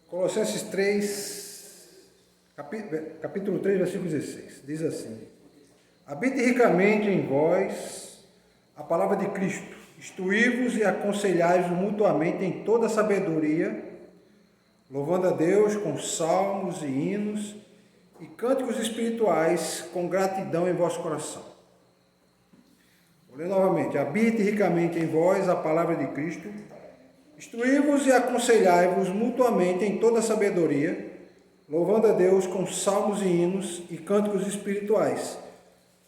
Colossenses 3, capítulo 3, versículo 16, diz assim: habite ricamente em vós a palavra de Cristo, instruí-vos e aconselhai-vos mutuamente em toda sabedoria, louvando a Deus com salmos e hinos e cânticos espirituais com gratidão em vosso coração. Vou ler novamente: habite ricamente em vós a palavra de Cristo, instruí-vos e aconselhai-vos mutuamente em toda sabedoria, louvando a Deus com salmos e hinos e cânticos espirituais,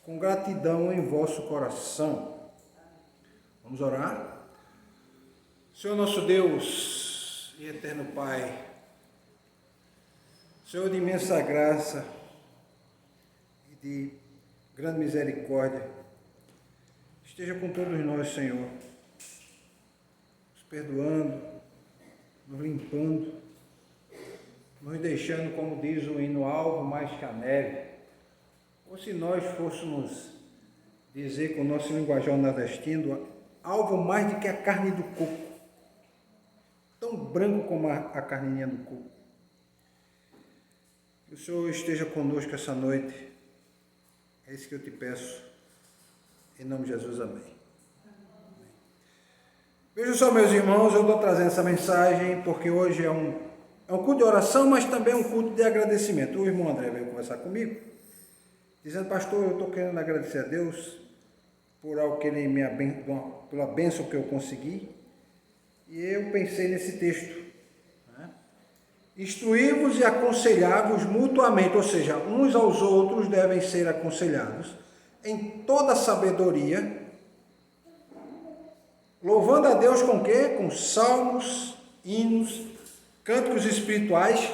com gratidão em vosso coração. Vamos orar? Senhor nosso Deus e eterno Pai, Senhor de imensa graça e de grande misericórdia, esteja com todos nós, Senhor, perdoando, nos limpando, nos deixando, como diz o hino, alvo mais que a neve. Ou se nós fôssemos dizer com o nosso linguajar nordestino, alvo mais do que a carne do coco, tão branco como a carninha do coco. Que o Senhor esteja conosco essa noite, é isso que eu te peço, em nome de Jesus, amém. Vejam só, meus irmãos, eu estou trazendo essa mensagem porque hoje é um culto de oração, mas também é um culto de agradecimento. O irmão André veio conversar comigo, dizendo: pastor, eu estou querendo agradecer a Deus por algo que ele me abençoou, pela bênção que eu consegui. E eu pensei nesse texto, né? Instruí-vos e aconselhar-vos mutuamente, ou seja, uns aos outros devem ser aconselhados em toda sabedoria, louvando a Deus com o quê? Com salmos, hinos, cânticos espirituais,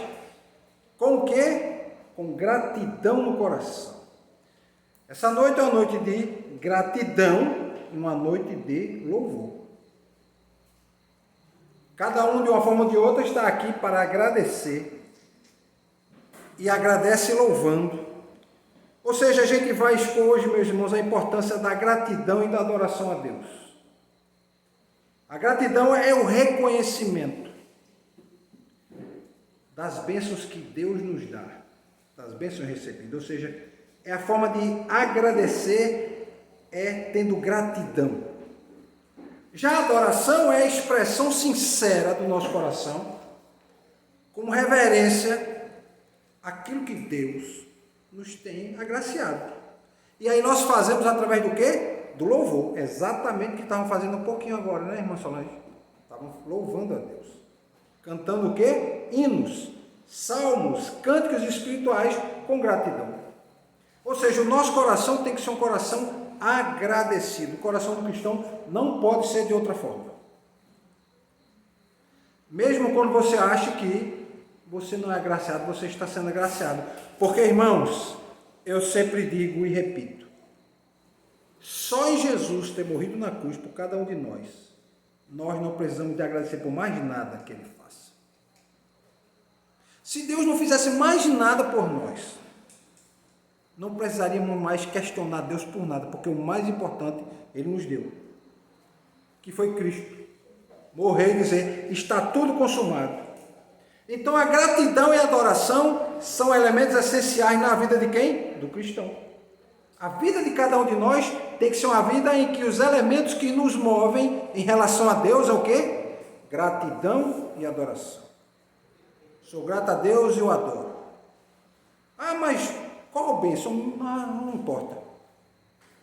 com o quê? Com gratidão no coração. Essa noite é uma noite de gratidão e uma noite de louvor. Cada um, de uma forma ou de outra, está aqui para agradecer, e agradece louvando. Ou seja, a gente vai expor hoje, meus irmãos, a importância da gratidão e da adoração a Deus. A gratidão é o reconhecimento das bênçãos que Deus nos dá, das bênçãos recebidas. Ou seja, é a forma de agradecer, é tendo gratidão. Já a adoração é a expressão sincera do nosso coração, como reverência àquilo que Deus nos tem agraciado. E aí nós fazemos através do quê? Do louvor, exatamente o que estavam fazendo um pouquinho agora, né, irmã Solange? Estavam louvando a Deus, cantando o quê? Hinos, salmos, cânticos espirituais com gratidão. Ou seja, o nosso coração tem que ser um coração agradecido. O coração do cristão não pode ser de outra forma. Mesmo quando você acha que você não é agraciado, você está sendo agraciado. Porque, irmãos, eu sempre digo e repito, só em Jesus ter morrido na cruz por cada um de nós não precisamos de agradecer por mais nada que Ele faça. Se Deus não fizesse mais nada por nós, não precisaríamos mais questionar Deus por nada, porque o mais importante Ele nos deu, que foi Cristo. Morrer e dizer: está tudo consumado. Então a gratidão e a adoração são elementos essenciais na vida de quem? Do cristão. A vida de cada um de nós tem que ser uma vida em que os elementos que nos movem em relação a Deus é o quê? Gratidão e adoração. Sou grato a Deus e eu adoro. Ah, mas qual bênção? Não importa.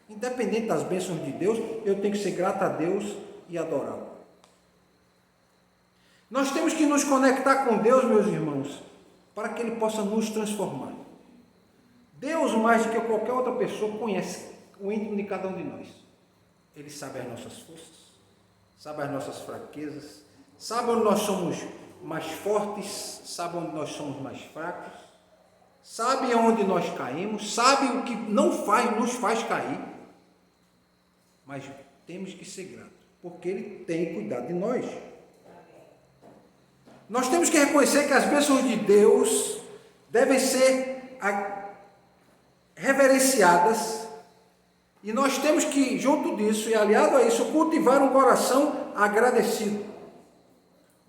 Independente das bênçãos de Deus, eu tenho que ser grato a Deus e adorá-lo. Nós temos que nos conectar com Deus, meus irmãos, para que Ele possa nos transformar. Deus, mais do que qualquer outra pessoa, conhece o íntimo de cada um de nós. Ele sabe as nossas forças, sabe as nossas fraquezas, sabe onde nós somos mais fortes, sabe onde nós somos mais fracos, sabe onde nós caímos, sabe o que nos faz cair. Mas temos que ser gratos, porque Ele tem cuidado de nós. Nós temos que reconhecer que as bênçãos de Deus devem ser reverenciadas, e nós temos que, junto disso e aliado a isso, cultivar um coração agradecido.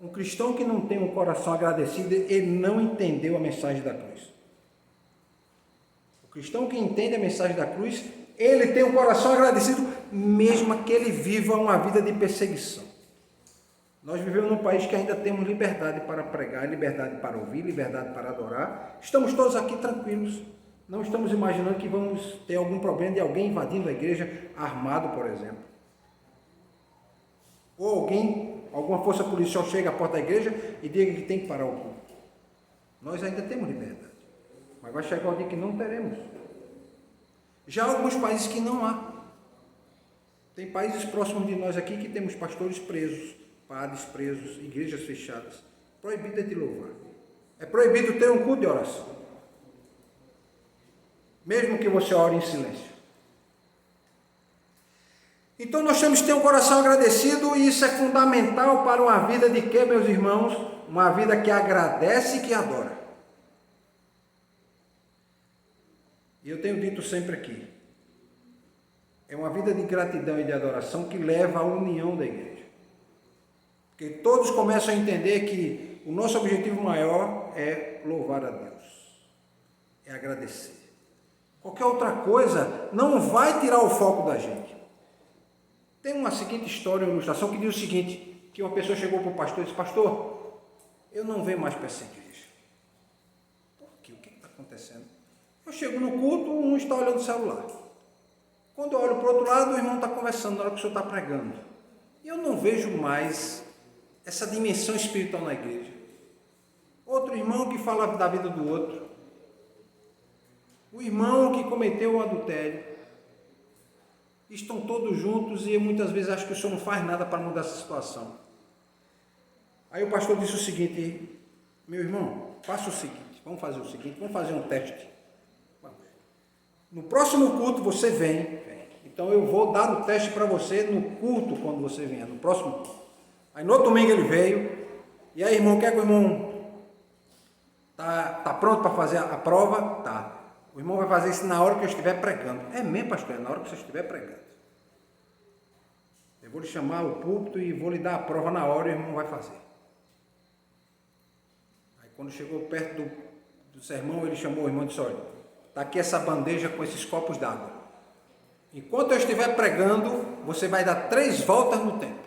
Um cristão que não tem um coração agradecido, ele não entendeu a mensagem da cruz. O cristão que entende a mensagem da cruz, ele tem um coração agradecido, mesmo que ele viva uma vida de perseguição. Nós vivemos num país que ainda temos liberdade para pregar, liberdade para ouvir, liberdade para adorar. Estamos todos aqui tranquilos. Não estamos imaginando que vamos ter algum problema de alguém invadindo a igreja armado, por exemplo. Ou alguma força policial chega à porta da igreja e diga que tem que parar o culto. Nós ainda temos liberdade. Mas vai chegar o dia que não teremos. Já há alguns países que não há. Tem países próximos de nós aqui que temos pastores presos, padres presos, igrejas fechadas. Proibido de louvar. É proibido ter um culto de oração. Mesmo que você ore em silêncio. Então nós temos que ter um coração agradecido e isso é fundamental para uma vida de quê, meus irmãos? Uma vida que agradece e que adora. E eu tenho dito sempre aqui, é uma vida de gratidão e de adoração que leva à união da igreja. Porque todos começam a entender que o nosso objetivo maior é louvar a Deus, é agradecer. Qualquer outra coisa não vai tirar o foco da gente. Tem uma seguinte história, uma ilustração, que diz o seguinte, que uma pessoa chegou para o pastor e disse, pastor, eu não venho mais para essa igreja. Por quê? O que está acontecendo? Eu chego no culto, um está olhando o celular. Quando eu olho para o outro lado, o irmão está conversando na hora que o senhor está pregando. E eu não vejo mais essa dimensão espiritual na igreja. Outro irmão que fala da vida do outro. O irmão que cometeu o adultério. Estão todos juntos e eu muitas vezes acho que o senhor não faz nada para mudar essa situação. Aí o pastor disse o seguinte, meu irmão, faça o seguinte, vamos fazer o seguinte, vamos fazer um teste. No próximo culto você vem. Então eu vou dar o teste para você no culto quando você vier, no próximo culto. Aí no outro domingo ele veio. E aí, irmão, quer que o irmão tá pronto para fazer a prova? Tá. O irmão vai fazer isso na hora que eu estiver pregando. É mesmo, pastor? É na hora que você estiver pregando. Eu vou lhe chamar ao púlpito e vou lhe dar a prova na hora e o irmão vai fazer. Aí quando chegou perto do sermão, ele chamou o irmão e disse, olha, está aqui essa bandeja com esses copos d'água. Enquanto eu estiver pregando, você vai dar 3 voltas no templo.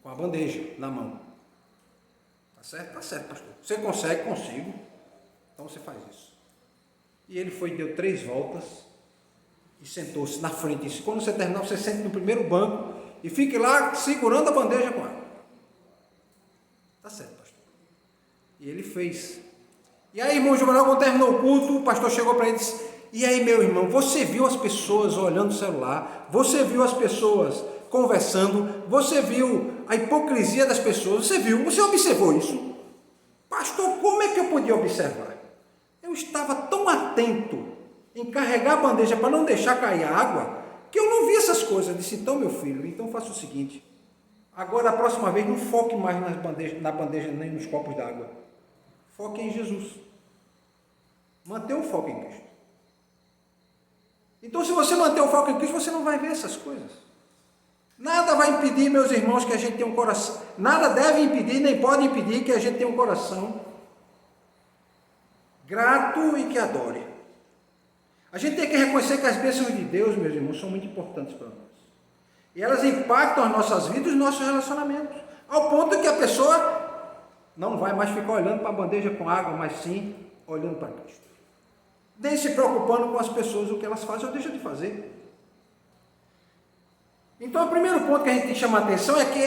Com a bandeja na mão. Tá certo? Tá certo, pastor. Você consegue? Consigo. Então você faz isso. E ele foi, deu 3 voltas e sentou-se na frente. E quando você terminar, você sente no primeiro banco e fique lá segurando a bandeja com água. Tá certo, pastor. E ele fez. E aí, irmão Juvenal, quando terminou o culto, o pastor chegou para ele e disse, e aí, meu irmão, você viu as pessoas olhando o celular? Você viu as pessoas conversando? Você viu a hipocrisia das pessoas? Você observou isso? Pastor, como é que eu podia observar? Eu estava tão atento em carregar a bandeja para não deixar cair a água, que eu não vi essas coisas. Eu disse, então, meu filho, então faça o seguinte, agora, a próxima vez, não foque mais na bandeja nem nos copos d'água. Foque em Jesus. Mantenha o foco em Cristo. Então, se você manter o foco em Cristo, você não vai ver essas coisas. Nada vai impedir, meus irmãos, que a gente tenha um coração. Nada deve impedir, nem pode impedir que a gente tenha um coração grato e que adore. A gente tem que reconhecer que as bênçãos de Deus, meus irmãos, são muito importantes para nós. E elas impactam as nossas vidas e os nossos relacionamentos. Ao ponto que a pessoa não vai mais ficar olhando para a bandeja com água, mas sim olhando para Cristo. Nem se preocupando com as pessoas, o que elas fazem ou deixam de fazer. Então, o primeiro ponto que a gente tem que chamar a atenção é que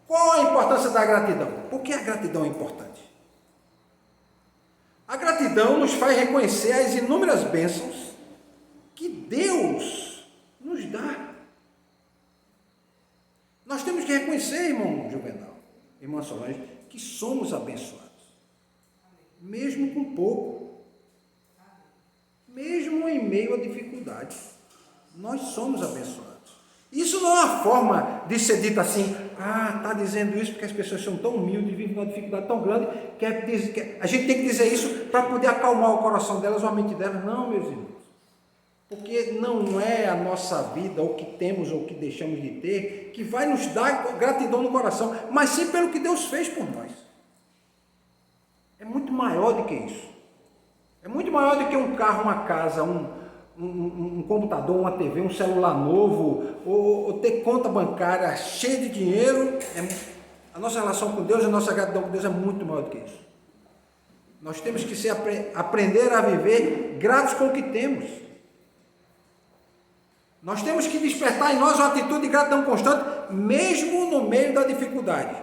qual a importância da gratidão? Por que a gratidão é importante? A gratidão nos faz reconhecer as inúmeras bênçãos que Deus nos dá. Nós temos que reconhecer, irmão Juvenal, irmã Solange, que somos abençoados. Mesmo com pouco. Mesmo em meio a dificuldades. Nós somos abençoados. Isso não é uma forma de ser dito assim, está dizendo isso porque as pessoas são tão humildes, vivem com uma dificuldade tão grande, que a gente tem que dizer isso para poder acalmar o coração delas ou a mente delas. Não, meus irmãos. Porque não é a nossa vida, ou o que temos ou o que deixamos de ter, que vai nos dar gratidão no coração, mas sim pelo que Deus fez por nós. É muito maior do que isso. É muito maior do que um carro, uma casa, um computador, uma TV, um celular novo, ou ter conta bancária cheia de dinheiro. A nossa relação com Deus, a nossa gratidão com Deus é muito maior do que isso. Nós temos que aprender a viver gratos com o que temos. Nós temos que despertar em nós uma atitude de gratidão constante, mesmo no meio da dificuldade.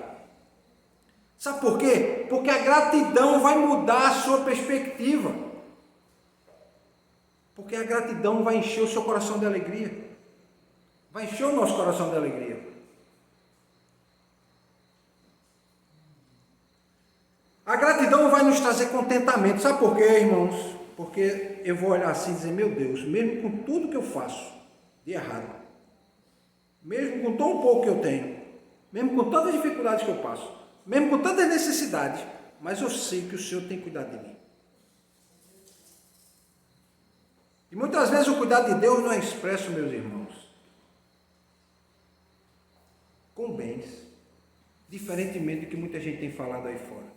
Sabe por quê? Porque a gratidão vai mudar a sua perspectiva. Porque a gratidão vai encher o seu coração de alegria. Vai encher o nosso coração de alegria. A gratidão vai nos trazer contentamento. Sabe por quê, irmãos? Porque eu vou olhar assim e dizer, meu Deus, mesmo com tudo que eu faço de errado, mesmo com tão pouco que eu tenho, mesmo com tantas dificuldades que eu passo, mesmo com tantas necessidades, mas eu sei que o Senhor tem cuidado de mim. E muitas vezes o cuidado de Deus não é expresso, meus irmãos, com bens, diferentemente do que muita gente tem falado aí fora.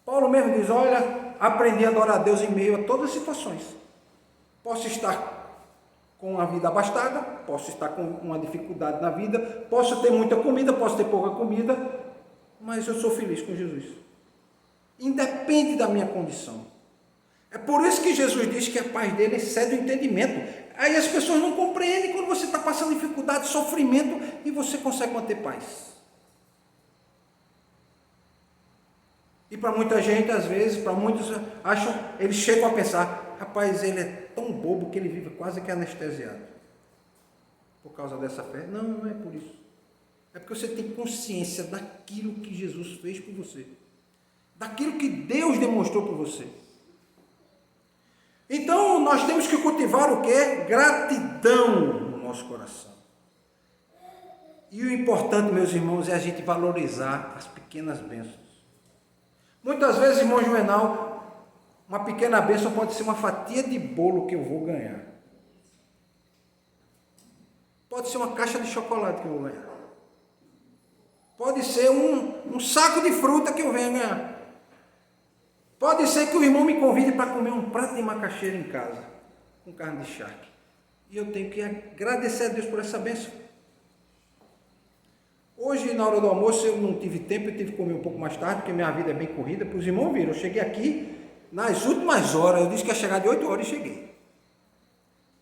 Paulo mesmo diz, olha, aprendi a adorar a Deus em meio a todas as situações. Posso estar com a vida abastada, posso estar com uma dificuldade na vida, posso ter muita comida, posso ter pouca comida, mas eu sou feliz com Jesus. Independe da minha condição. É por isso que Jesus diz que a paz dele excede o entendimento. Aí as pessoas não compreendem quando você está passando dificuldade, sofrimento, e você consegue manter paz. E para muita gente, às vezes, para muitos, eles chegam a pensar, rapaz, ele é tão bobo que ele vive quase que anestesiado. Por causa dessa fé? Não, não é por isso. É porque você tem consciência daquilo que Jesus fez por você. Daquilo que Deus demonstrou por você. Então, nós temos que cultivar o quê? Gratidão no nosso coração. E o importante, meus irmãos, é a gente valorizar as pequenas bênçãos. Muitas vezes, irmão Juvenal, uma pequena bênção pode ser uma fatia de bolo que eu vou ganhar. Pode ser uma caixa de chocolate que eu vou ganhar. Pode ser um saco de fruta que eu venho ganhar. Pode ser que o irmão me convide para comer um prato de macaxeira em casa, com carne de charque. E eu tenho que agradecer a Deus por essa bênção. Hoje, na hora do almoço, eu não tive tempo, eu tive que comer um pouco mais tarde, porque minha vida é bem corrida. Para os irmãos viram, eu cheguei aqui nas últimas horas, eu disse que ia chegar de 8 horas e cheguei.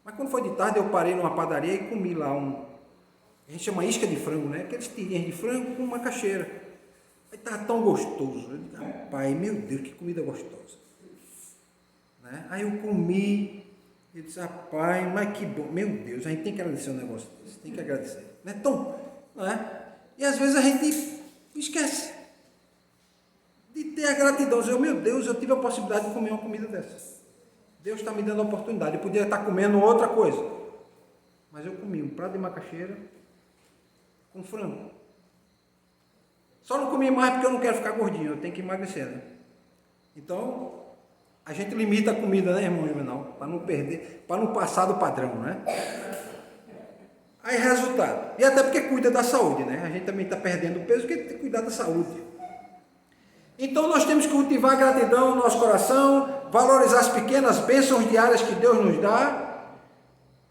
Mas quando foi de tarde, eu parei numa padaria e comi lá a gente chama isca de frango, né? Aqueles tirinhas de frango com macaxeira. Aí estava tão gostoso. Eu disse, rapaz, meu Deus, que comida gostosa. Né? Aí eu comi, eu disse, rapaz, mas que bom. Meu Deus, a gente tem que agradecer um negócio desse, tem que agradecer. Não é tão, não é? E às vezes a gente esquece de ter a gratidão. Dizer, meu Deus, eu tive a possibilidade de comer uma comida dessa. Deus está me dando a oportunidade. Eu podia estar comendo outra coisa. Mas eu comi um prato de macaxeira com frango. Só não comi mais porque eu não quero ficar gordinho. Eu tenho que emagrecer, né? Então, a gente limita a comida, né, irmão Juvenal? Para não perder, para não passar do padrão, né? Aí, resultado. E até porque cuida da saúde, né? A gente também está perdendo peso porque tem que cuidar da saúde. Então, nós temos que cultivar a gratidão no nosso coração, valorizar as pequenas bênçãos diárias que Deus nos dá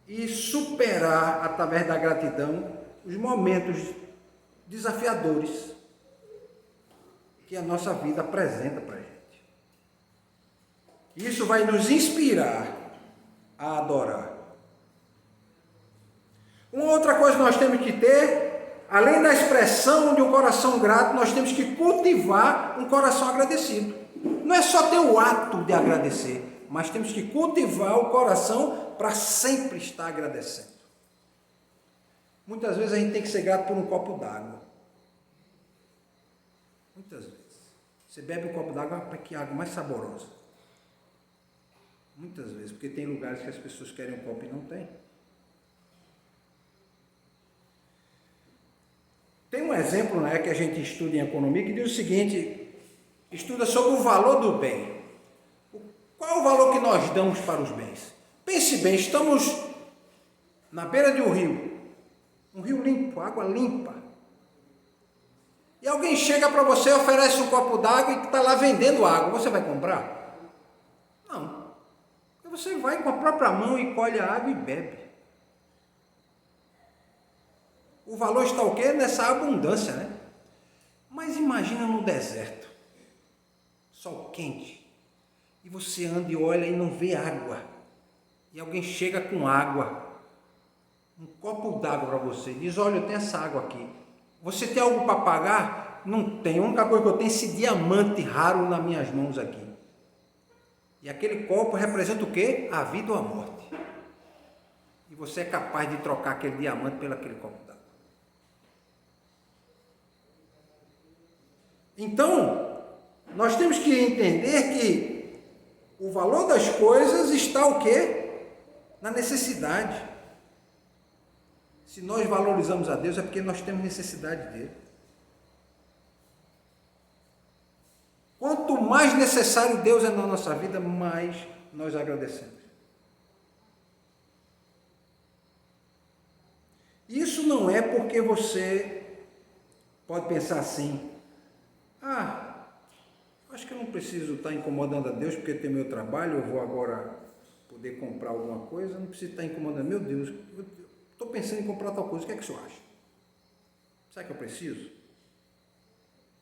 e superar, através da gratidão, os momentos desafiadores que a nossa vida apresenta para a gente. Isso vai nos inspirar a adorar. Uma outra coisa que nós temos que ter, além da expressão de um coração grato, nós temos que cultivar um coração agradecido. Não é só ter o ato de agradecer, mas temos que cultivar o coração para sempre estar agradecendo. Muitas vezes a gente tem que ser grato por um copo d'água. Muitas vezes. Você bebe um copo d'água, para que água mais saborosa. Muitas vezes, porque tem lugares que as pessoas querem um copo e não tem. Tem um exemplo, né, que a gente estuda em economia que diz o seguinte, estuda sobre o valor do bem. Qual é o valor que nós damos para os bens? Pense bem, estamos na beira de um rio limpo, água limpa. E alguém chega para você, oferece um copo d'água e está lá vendendo água. Você vai comprar? Não. Você vai com a própria mão e colhe a água e bebe. O valor está o quê? Nessa abundância, né? Mas imagina no deserto, sol quente, e você anda e olha e não vê água. E alguém chega com água, um copo d'água para você, diz, olha, eu tenho essa água aqui. Você tem algo para pagar? Não tem. A única coisa que eu tenho é esse diamante raro nas minhas mãos aqui. E aquele copo representa o quê? A vida ou a morte. E você é capaz de trocar aquele diamante pelo aquele copo d'água. Então, nós temos que entender que o valor das coisas está o quê? Na necessidade. Se nós valorizamos a Deus é porque nós temos necessidade dele. Quanto mais necessário Deus é na nossa vida, mais nós agradecemos. Isso não é porque você pode pensar assim, acho que eu não preciso estar incomodando a Deus porque tem meu trabalho, eu vou agora poder comprar alguma coisa, não preciso estar incomodando. Meu Deus, eu estou pensando em comprar tal coisa, o que é que o senhor acha? Será que eu preciso?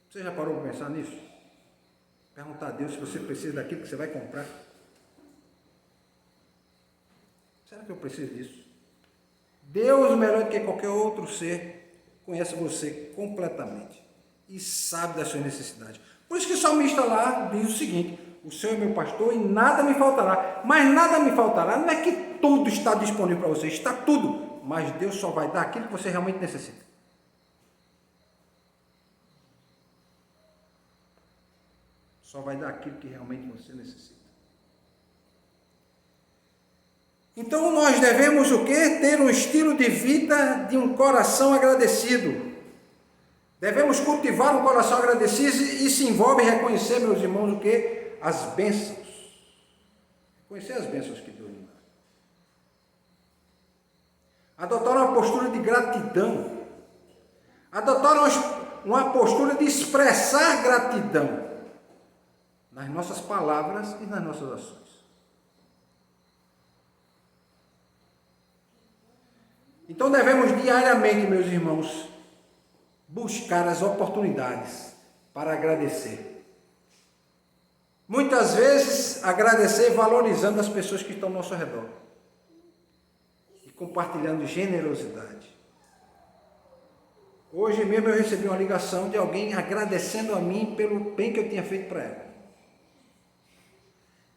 Você já parou para pensar nisso? Perguntar a Deus se você precisa daquilo que você vai comprar. Será que eu preciso disso? Deus, melhor do que qualquer outro ser, conhece você completamente e sabe das suas necessidades. Por isso que o salmista lá diz o seguinte, o Senhor é meu pastor e nada me faltará. Mas nada me faltará, não é que tudo está disponível para você, está tudo. Mas Deus só vai dar aquilo que você realmente necessita. Só vai dar aquilo que realmente você necessita. Então nós devemos o quê? Ter um estilo de vida de um coração agradecido. Devemos cultivar um coração agradecido e se envolve em reconhecer, meus irmãos, o quê? As bênçãos. Reconhecer as bênçãos que Deus nos dá. Adotar uma postura de gratidão. Adotar uma postura de expressar gratidão nas nossas palavras e nas nossas ações. Então devemos diariamente, meus irmãos, buscar as oportunidades para agradecer. Muitas vezes agradecer valorizando as pessoas que estão ao nosso redor e compartilhando generosidade. Hoje mesmo eu recebi uma ligação de alguém agradecendo a mim pelo bem que eu tinha feito para ela.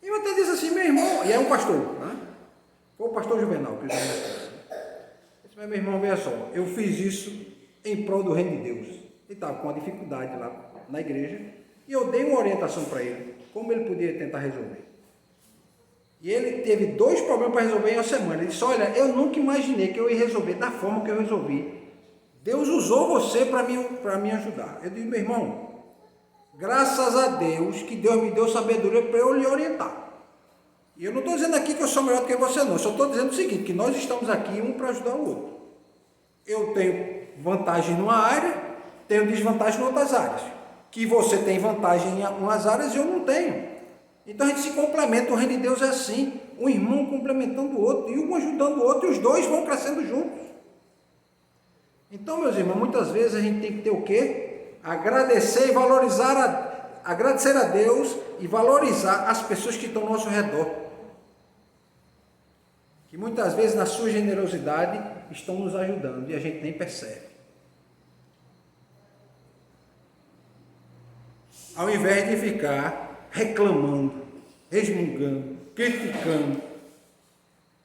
E eu até disse assim, meu irmão, e é um pastor, né? Foi o pastor Juvenal que eu disse. Meu irmão, veja só, eu fiz isso em prol do reino de Deus. Ele estava com uma dificuldade lá na igreja e eu dei uma orientação para ele, como ele podia tentar resolver. E ele teve 2 problemas para resolver em uma semana. Ele disse, olha, eu nunca imaginei que eu ia resolver da forma que eu resolvi. Deus usou você para me ajudar. Eu disse, meu irmão, graças a Deus que Deus me deu sabedoria para eu lhe orientar. E eu não estou dizendo aqui que eu sou melhor do que você, não. Eu só estou dizendo o seguinte, que nós estamos aqui um para ajudar o outro. Eu tenho vantagem numa área, tenho desvantagem em outras áreas. Que você tem vantagem em algumas áreas e eu não tenho. Então a gente se complementa, o reino de Deus é assim, um irmão complementando o outro, e um ajudando o outro, e os dois vão crescendo juntos. Então, meus irmãos, muitas vezes a gente tem que ter o quê? Agradecer e valorizar, agradecer a Deus e valorizar as pessoas que estão ao nosso redor. Que muitas vezes na sua generosidade estão nos ajudando e a gente nem percebe. Ao invés de ficar reclamando, resmungando, criticando,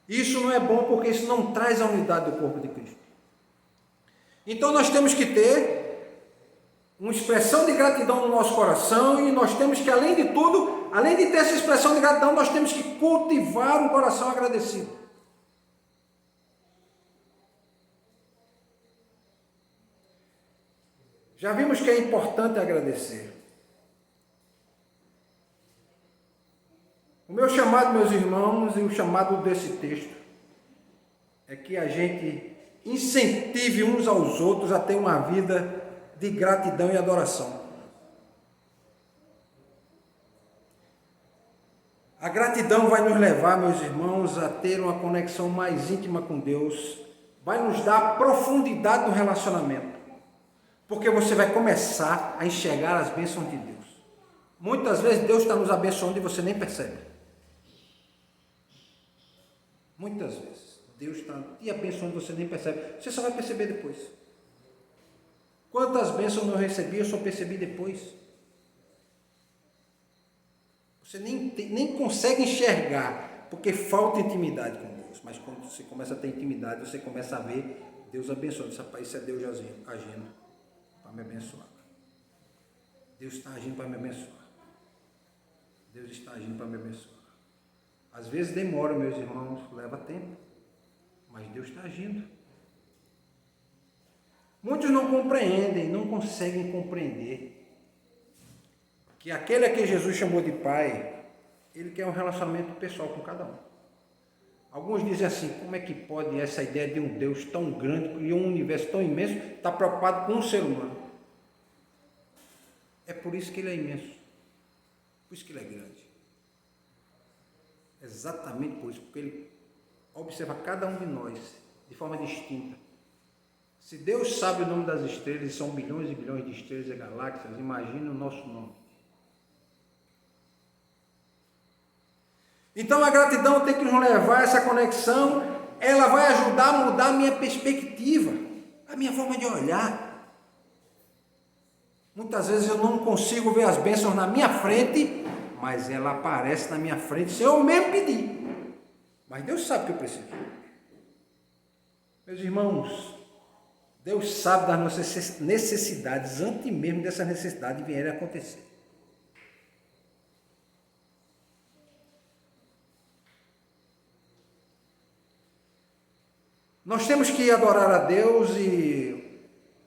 isso não é bom porque isso não traz a unidade do corpo de Cristo. Então nós temos que ter uma expressão de gratidão no nosso coração e nós temos que, além de tudo, além de ter essa expressão de gratidão, nós temos que cultivar um coração agradecido. Já vimos que é importante agradecer. O meu chamado, meus irmãos, e o chamado desse texto é que a gente incentive uns aos outros a ter uma vida de gratidão e adoração. A gratidão vai nos levar, meus irmãos, a ter uma conexão mais íntima com Deus, vai nos dar profundidade no relacionamento, porque você vai começar a enxergar as bênçãos de Deus. Muitas vezes Deus está nos abençoando e você nem percebe. Muitas vezes Deus está te abençoando e você nem percebe. Você só vai perceber depois. Quantas bênçãos eu recebi, eu só percebi depois. Você nem consegue enxergar, porque falta intimidade com Deus. Mas quando você começa a ter intimidade, você começa a ver Deus abençoando. Isso é Deus agindo para me abençoar. Deus está agindo para me abençoar. Deus está agindo para me abençoar. Às vezes demora, meus irmãos, leva tempo, mas Deus está agindo. Muitos não compreendem, não conseguem compreender que aquele a que Jesus chamou de Pai, Ele quer um relacionamento pessoal com cada um. Alguns dizem assim, como é que pode essa ideia de um Deus tão grande e um universo tão imenso estar preocupado com um ser humano? É por isso que Ele é imenso, por isso que Ele é grande. Exatamente por isso, porque Ele observa cada um de nós de forma distinta. Se Deus sabe o nome das estrelas, e são bilhões e bilhões de estrelas e galáxias, imagine o nosso nome. Então a gratidão tem que nos levar a essa conexão, ela vai ajudar a mudar a minha perspectiva, a minha forma de olhar. Muitas vezes eu não consigo ver as bênçãos na minha frente, mas ela aparece na minha frente sem eu mesmo pedir. Mas Deus sabe o que eu preciso. Meus irmãos, Deus sabe das nossas necessidades antes mesmo dessas necessidades vierem a acontecer. Nós temos que adorar a Deus e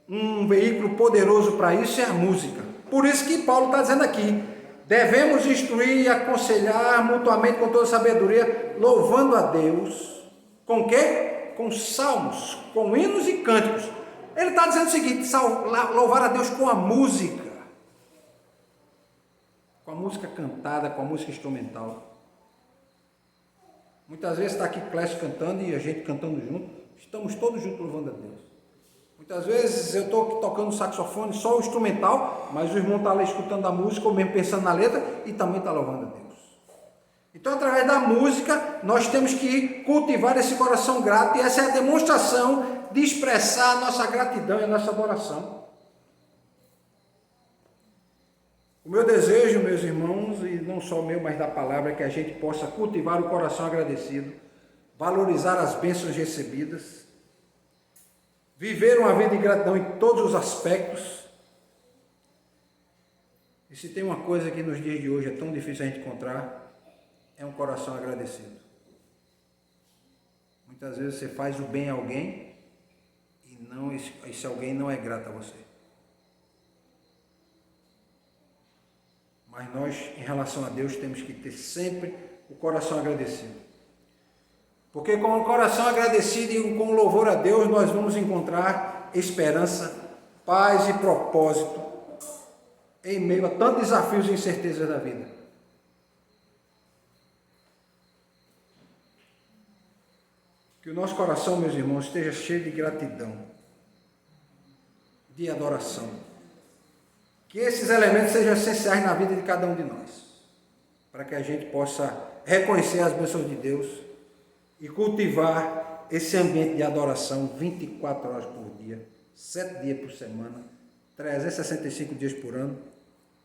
um veículo poderoso para isso é a música. Por isso que Paulo está dizendo aqui, devemos instruir e aconselhar mutuamente com toda sabedoria, louvando a Deus. Com o quê? Com salmos, com hinos e cânticos. Ele está dizendo o seguinte, louvar a Deus com a música. Com a música cantada, com a música instrumental. Muitas vezes está aqui Clécio cantando e a gente cantando junto. Estamos todos juntos louvando a Deus. Muitas vezes eu estou aqui tocando saxofone, só o instrumental, mas o irmão está lá escutando a música ou mesmo pensando na letra e também está louvando a Deus. Então, através da música, nós temos que cultivar esse coração grato e essa é a demonstração de expressar a nossa gratidão e a nossa adoração. O meu desejo, meus irmãos, e não só o meu, mas da palavra, é que a gente possa cultivar o coração agradecido, valorizar as bênçãos recebidas, viver uma vida de gratidão em todos os aspectos. E se tem uma coisa que nos dias de hoje é tão difícil a gente encontrar, é um coração agradecido. Muitas vezes você faz o bem a alguém e esse alguém não é grato a você. Mas nós, em relação a Deus, temos que ter sempre o coração agradecido. Porque com o coração agradecido e com louvor a Deus, nós vamos encontrar esperança, paz e propósito em meio a tantos desafios e incertezas da vida. Que o nosso coração, meus irmãos, esteja cheio de gratidão, de adoração. Que esses elementos sejam essenciais na vida de cada um de nós, para que a gente possa reconhecer as bênçãos de Deus e cultivar esse ambiente de adoração 24 horas por dia, 7 dias por semana, 365 dias por ano,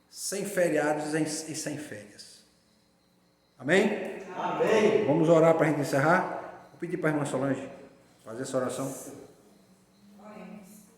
sem feriados e sem férias. Amém? Amém. Vamos orar para a gente encerrar? Vou pedir para a irmã Solange fazer essa oração.